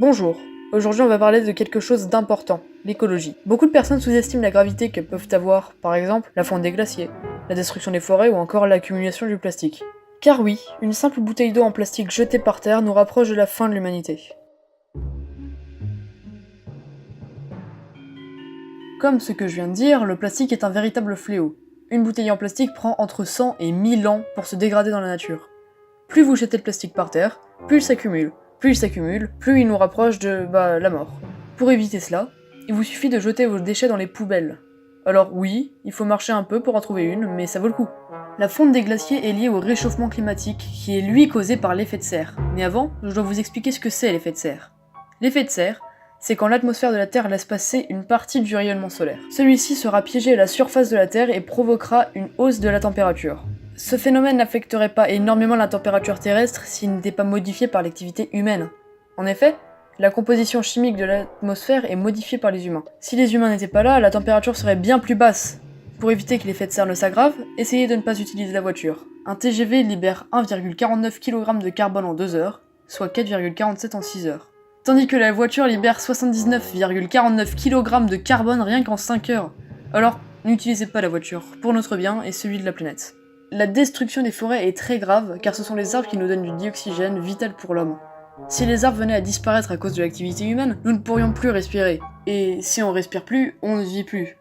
Bonjour, aujourd'hui on va parler de quelque chose d'important, l'écologie. Beaucoup de personnes sous-estiment la gravité qu'elles peuvent avoir, par exemple la fonte des glaciers, la destruction des forêts ou encore l'accumulation du plastique. Car oui, une simple bouteille d'eau en plastique jetée par terre nous rapproche de la fin de l'humanité. Comme ce que je viens de dire, le plastique est un véritable fléau. Une bouteille en plastique prend entre 100 et 1000 ans pour se dégrader dans la nature. Plus vous jetez le plastique par terre, plus il s'accumule. Plus il s'accumule, plus il nous rapproche de, la mort. Pour éviter cela, il vous suffit de jeter vos déchets dans les poubelles. Alors oui, il faut marcher un peu pour en trouver une, mais ça vaut le coup. La fonte des glaciers est liée au réchauffement climatique, qui est lui causé par l'effet de serre. Mais avant, je dois vous expliquer ce que c'est l'effet de serre. L'effet de serre, c'est quand l'atmosphère de la Terre laisse passer une partie du rayonnement solaire. Celui-ci sera piégé à la surface de la Terre et provoquera une hausse de la température. Ce phénomène n'affecterait pas énormément la température terrestre s'il n'était pas modifié par l'activité humaine. En effet, la composition chimique de l'atmosphère est modifiée par les humains. Si les humains n'étaient pas là, la température serait bien plus basse. Pour éviter que l'effet de serre ne s'aggrave, essayez de ne pas utiliser la voiture. Un TGV libère 1,49 kg de carbone en 2 heures, soit 4,47 en 6 heures. Tandis que la voiture libère 79,49 kg de carbone rien qu'en 5 heures. Alors, n'utilisez pas la voiture, pour notre bien et celui de la planète. La destruction des forêts est très grave, car ce sont les arbres qui nous donnent du dioxygène vital pour l'homme. Si les arbres venaient à disparaître à cause de l'activité humaine, nous ne pourrions plus respirer. Et si on respire plus, on ne vit plus.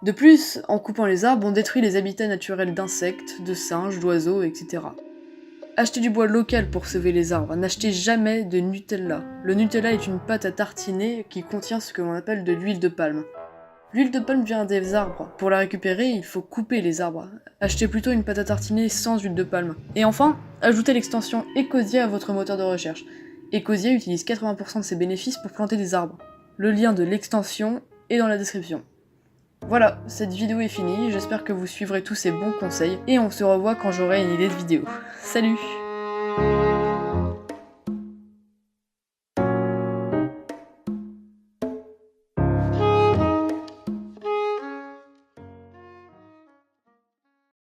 De plus, en coupant les arbres, on détruit les habitats naturels d'insectes, de singes, d'oiseaux, etc. Achetez du bois local pour sauver les arbres, n'achetez jamais de Nutella. Le Nutella est une pâte à tartiner qui contient ce que l'on appelle de l'huile de palme. L'huile de palme vient des arbres. Pour la récupérer, il faut couper les arbres. Achetez plutôt une pâte à tartiner sans huile de palme. Et enfin, ajoutez l'extension Ecosia à votre moteur de recherche. Ecosia utilise 80% de ses bénéfices pour planter des arbres. Le lien de l'extension est dans la description. Voilà, cette vidéo est finie, j'espère que vous suivrez tous ces bons conseils, et on se revoit quand j'aurai une idée de vidéo. Salut!